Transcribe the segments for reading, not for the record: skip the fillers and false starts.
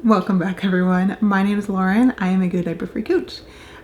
Welcome back everyone. My name is Lauren. I am a Go Diaper Free coach.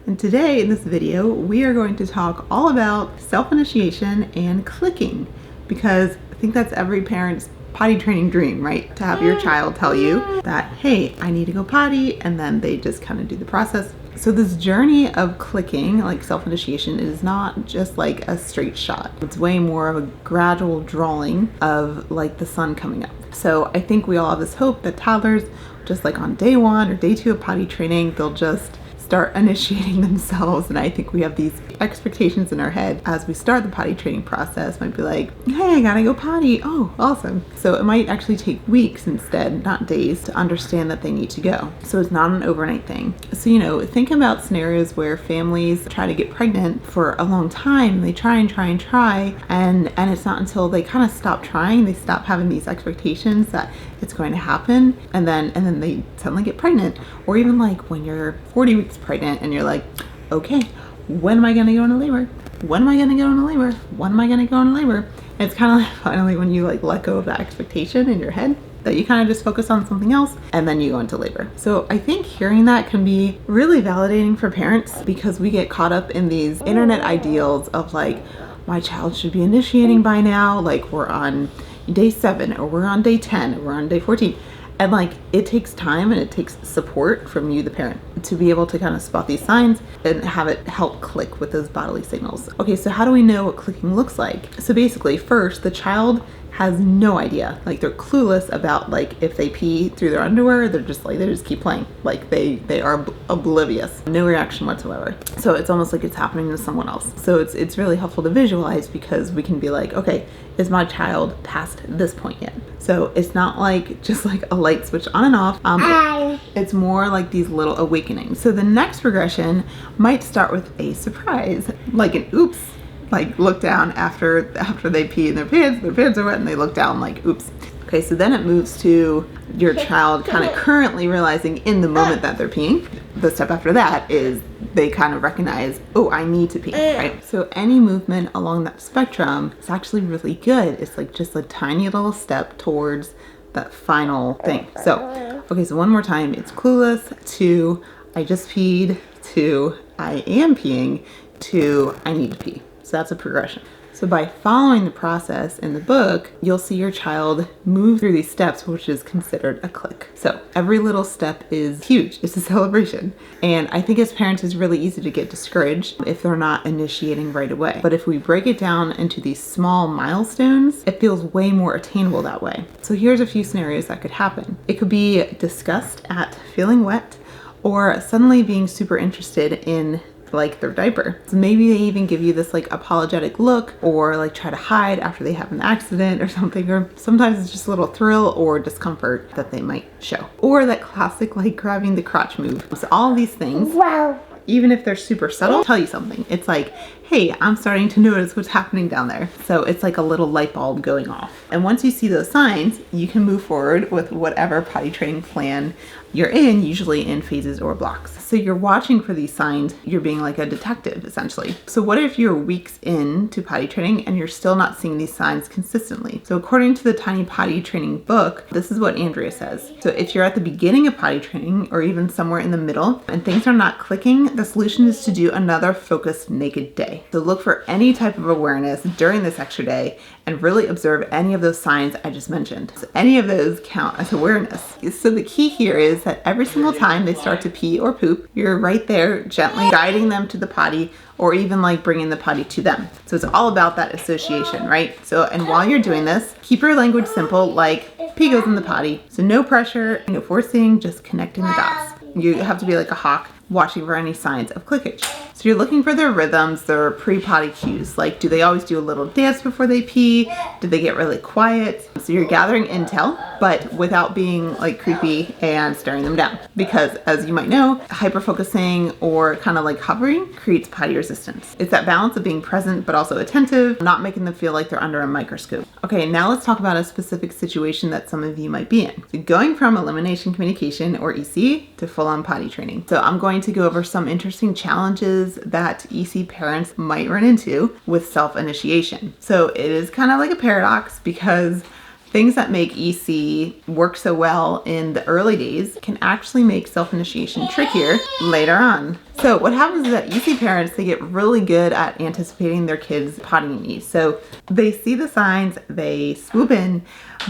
And today in this video, we are going to talk all about self-initiation and clicking, because I think that's every parent's potty training dream, right? To have your child tell you that, hey, I need to go potty, and then they just kind of do the process. So this journey of clicking, like self-initiation, is not just like a straight shot. It's way more of a gradual drawing of like the sun coming up. So I think we all have this hope that toddlers, just like on day 1 or day 2 of potty training, they'll just start initiating themselves. And I think we have these expectations in our head as we start the potty training process. Might be like, hey, I gotta go potty. Oh, awesome. So it might actually take weeks instead, not days, to understand that they need to go. So it's not an overnight thing. So, think about scenarios where families try to get pregnant for a long time. They try and try, and it's not until they kind of stop trying, they stop having these expectations that it's going to happen, and then they suddenly get pregnant. Or even like when you're 40 weeks pregnant and you're like, okay, when am I going to go into labor? When am I going to go into labor? When am I going to go into labor? And it's kind of like finally when you like let go of that expectation in your head, that you kind of just focus on something else and then you go into labor. So I think hearing that can be really validating for parents, because we get caught up in these internet ideals of like, my child should be initiating by now, like we're on day 7 or we're on day 10 or we're on day 14. And like, it takes time and it takes support from you, the parent, to be able to kind of spot these signs and have it help click with those bodily signals. Okay, so how do we know what clicking looks like? So basically, first, the child has no idea. Like, they're clueless about like if they pee through their underwear, they just keep playing. Like they are oblivious, no reaction whatsoever. So it's almost like it's happening to someone else. So it's really helpful to visualize, because we can be like, okay, is my child past this point yet? So it's not like just like a light switch on and off. It's more like these little awakenings. So the next progression might start with a surprise, like an oops. Like look down after they pee in their pants are wet, and they look down like, oops. Okay, so then it moves to your child kind of currently realizing in the moment that they're peeing. The step after that is they kind of recognize, oh, I need to pee, right? So any movement along that spectrum is actually really good. It's like just a tiny little step towards that final thing. So, okay, so one more time. It's clueless to I just peed to I am peeing to I need to pee. So that's a progression. So by following the process in the book, you'll see your child move through these steps, which is considered a click. So every little step is huge. It's a celebration. And I think as parents, it's really easy to get discouraged if they're not initiating right away. But if we break it down into these small milestones, it feels way more attainable that way. So here's a few scenarios that could happen. It could be disgust at feeling wet, or suddenly being super interested in like their diaper. So maybe they even give you this like apologetic look, or like try to hide after they have an accident or something, or sometimes it's just a little thrill or discomfort that they might show. Or that classic like grabbing the crotch move. So all these things, wow, even if they're super subtle, tell you something. It's like, hey, I'm starting to notice what's happening down there. So it's like a little light bulb going off. And once you see those signs, you can move forward with whatever potty training plan you're in, usually in phases or blocks. So you're watching for these signs. You're being like a detective, essentially. So what if you're weeks into potty training and you're still not seeing these signs consistently? So according to the Tiny Potty Training book, this is what Andrea says. So if you're at the beginning of potty training, or even somewhere in the middle, and things are not clicking, the solution is to do another focused naked day. So look for any type of awareness during this extra day and really observe any of those signs I just mentioned. So any of those count as awareness. So the key here is that every single time they start to pee or poop, you're right there gently guiding them to the potty, or even like bringing the potty to them. So it's all about that association, right? So, and while you're doing this, keep your language simple, like pee goes in the potty. So no pressure, no forcing, just connecting the dots. You have to be like a hawk, watching for any signs of clickage. So you're looking for their rhythms, their pre-potty cues. Like, do they always do a little dance before they pee? Do they get really quiet? So you're gathering intel, but without being like creepy and staring them down. Because as you might know, hyper-focusing or kind of like hovering creates potty resistance. It's that balance of being present, but also attentive, not making them feel like they're under a microscope. Okay, now let's talk about a specific situation that some of you might be in. So going from elimination communication, or EC, to full-on potty training. So I'm going to go over some interesting challenges that EC parents might run into with self-initiation. So it is kind of like a paradox, because Things that make EC work so well in the early days can actually make self-initiation trickier later on. So what happens is that EC parents, they get really good at anticipating their kids' potty needs. So they see the signs, they swoop in,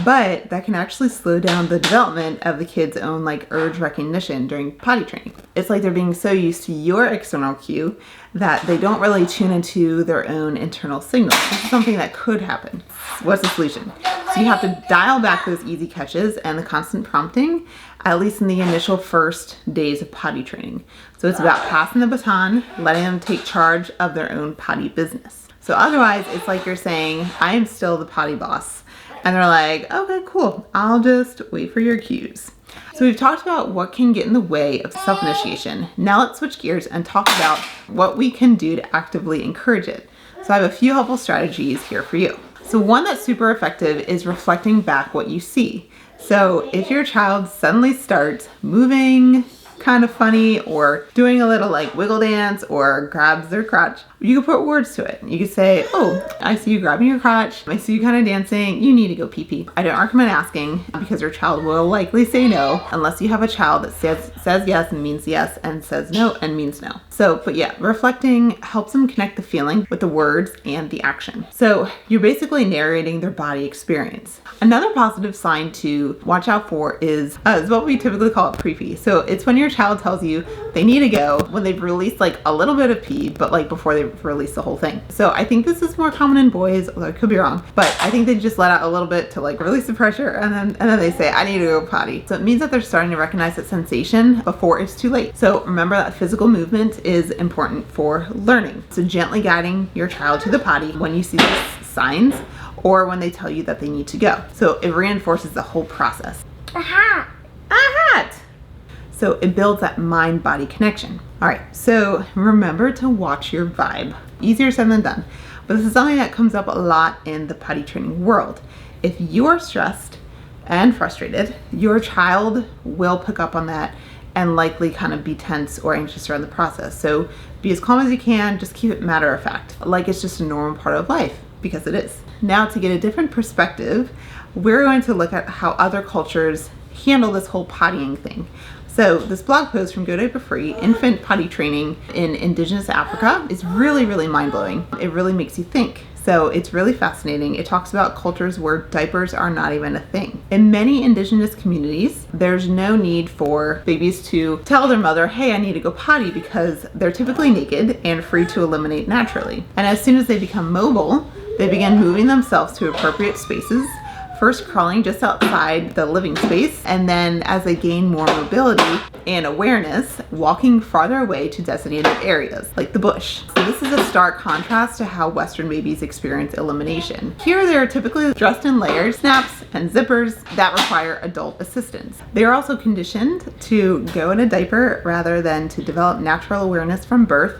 but that can actually slow down the development of the kid's own like urge recognition during potty training. It's like they're being so used to your external cue that they don't really tune into their own internal signals. This is something that could happen. What's the solution? So you have to dial back those easy catches and the constant prompting, at least in the initial first days of potty training. So it's about passing the baton, letting them take charge of their own potty business. So otherwise, it's like you're saying, I am still the potty boss. And they're like, okay, cool. I'll just wait for your cues. So we've talked about what can get in the way of self-initiation. Now let's switch gears and talk about what we can do to actively encourage it. So I have a few helpful strategies here for you. So one that's super effective is reflecting back what you see. So if your child suddenly starts moving kind of funny or doing a little like wiggle dance or grabs their crotch, you can put words to it. You can say, oh, I see you grabbing your crotch. I see you kind of dancing. You need to go pee-pee. I don't recommend asking because your child will likely say no unless you have a child that says yes and means yes and says no and means no. So, but yeah, reflecting helps them connect the feeling with the words and the action. So you're basically narrating their body experience. Another positive sign to watch out for is what we typically call a pre-pee. So it's when your child tells you they need to go when they've released like a little bit of pee, but like before they release the whole thing. So I think this is more common in boys, although I could be wrong, but I think they just let out a little bit to like release the pressure and then they say, I need to go potty. So it means that they're starting to recognize that sensation before it's too late. So remember that physical movement is important for learning. So gently guiding your child to the potty when you see these signs or when they tell you that they need to go. So it reinforces the whole process. A hat. A hat. So it builds that mind-body connection. All right, so remember to watch your vibe. Easier said than done, but this is something that comes up a lot in the potty training world. If you're stressed and frustrated, your child will pick up on that and likely kind of be tense or anxious around the process. So be as calm as you can, just keep it matter of fact, like it's just a normal part of life, because it is. Now to get a different perspective, we're going to look at how other cultures handle this whole pottying thing. So this blog post from Go Diaper Free, Infant Potty Training in Indigenous Africa, is really, really mind-blowing. It really makes you think. So it's really fascinating. It talks about cultures where diapers are not even a thing. In many indigenous communities, there's no need for babies to tell their mother, hey, I need to go potty, because they're typically naked and free to eliminate naturally. And as soon as they become mobile, they begin moving themselves to appropriate spaces, first crawling just outside the living space, and then as they gain more mobility and awareness, walking farther away to designated areas, like the bush. So this is a stark contrast to how Western babies experience elimination. Here they are typically dressed in layers, snaps, and zippers that require adult assistance. They are also conditioned to go in a diaper rather than to develop natural awareness from birth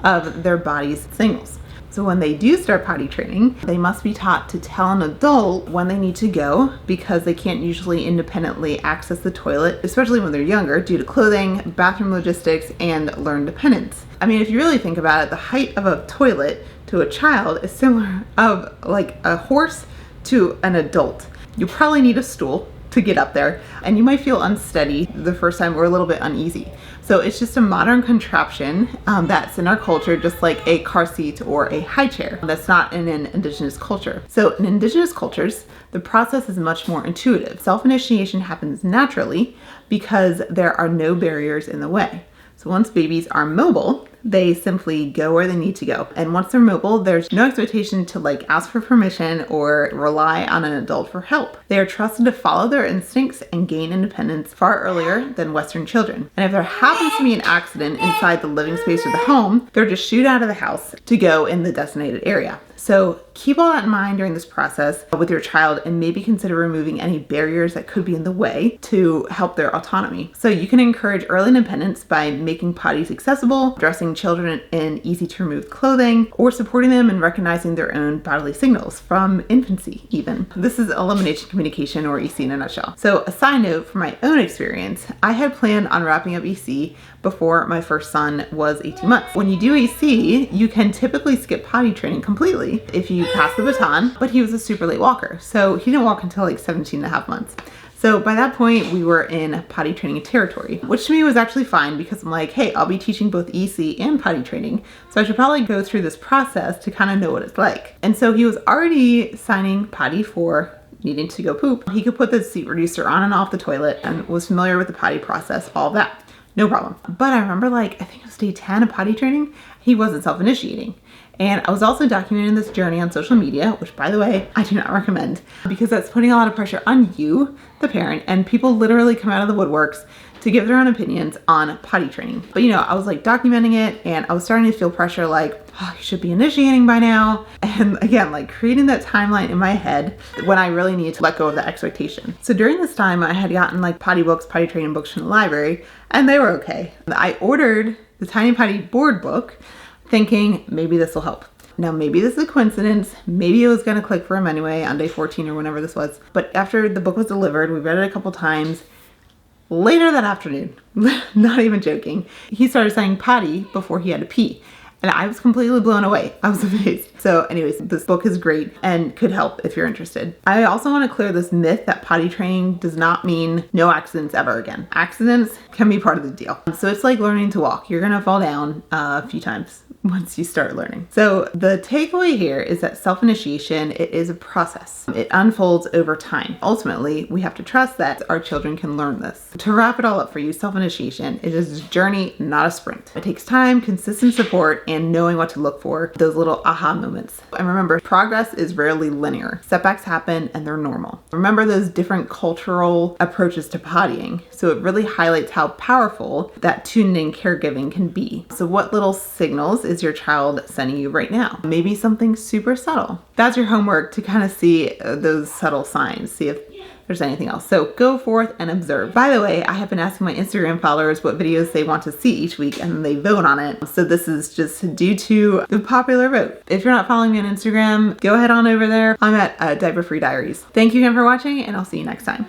of their body's signals. So when they do start potty training, they must be taught to tell an adult when they need to go, because they can't usually independently access the toilet, especially when they're younger, due to clothing, bathroom logistics, and learned dependence. I mean, if you really think about it, the height of a toilet to a child is similar of like a horse to an adult. You probably need a stool to get up there, and you might feel unsteady the first time or a little bit uneasy. So it's just a modern contraption that's in our culture, just like a car seat or a high chair. That's not in an indigenous culture. So in indigenous cultures, the process is much more intuitive. Self-initiation happens naturally because there are no barriers in the way. So once babies are mobile, they simply go where they need to go. And once they're mobile, there's no expectation to like ask for permission or rely on an adult for help. They are trusted to follow their instincts and gain independence far earlier than Western children. And if there happens to be an accident inside the living space of the home, they're just shooed out of the house to go in the designated area. So keep all that in mind during this process with your child, and maybe consider removing any barriers that could be in the way to help their autonomy. So you can encourage early independence by making potties accessible, dressing children in easy to remove clothing, or supporting them in recognizing their own bodily signals from infancy even. This is elimination communication, or EC in a nutshell. So a side note from my own experience, I had planned on wrapping up EC before my first son was 18 months. When you do EC, you can typically skip potty training completely early if you pass the baton, but he was a super late walker. So he didn't walk until like 17 and a half months. So by that point, we were in potty training territory, which to me was actually fine because I'm like, hey, I'll be teaching both EC and potty training. So I should probably go through this process to kind of know what it's like. And so he was already signing potty for needing to go poop. He could put the seat reducer on and off the toilet and was familiar with the potty process, all of that. No problem. But I remember like, I think it was day 10 of potty training, he wasn't self-initiating. And I was also documenting this journey on social media, which by the way, I do not recommend because that's putting a lot of pressure on you, the parent, and people literally come out of the woodworks to give their own opinions on potty training. But you know, I was like documenting it and I was starting to feel pressure like, oh, you should be initiating by now. And again, like creating that timeline in my head when I really needed to let go of that expectation. So during this time, I had gotten like potty books, potty training books from the library, and they were okay. I ordered the Tiny Potty board book thinking maybe this will help. Now, maybe this is a coincidence. Maybe it was going to click for him anyway on day 14 or whenever this was. But after the book was delivered, we read it a couple times. Later that afternoon, not even joking, he started saying potty before he had to pee. And I was completely blown away. I was amazed. So anyways, this book is great and could help if you're interested. I also want to clear this myth that potty training does not mean no accidents ever again. Accidents can be part of the deal. So it's like learning to walk. You're going to fall down a few times once you start learning. So the takeaway here is that self-initiation, it is a process. It unfolds over time. Ultimately, we have to trust that our children can learn this. To wrap it all up for you, self-initiation, it is a journey, not a sprint. It takes time, consistent support, and knowing what to look for, those little aha moments. And remember, progress is rarely linear. Setbacks happen and they're normal. Remember those different cultural approaches to pottying. So it really highlights how powerful that tuned in caregiving can be. So what little signals is your child sending you right now? Maybe something super subtle. That's your homework to kind of see those subtle signs, see if there's anything else. So go forth and observe. By the way, I have been asking my Instagram followers what videos they want to see each week and they vote on it. So this is just due to the popular vote. If you're not following me on Instagram, go ahead on over there. I'm at Diaper Free Diaries. Thank you again for watching and I'll see you next time.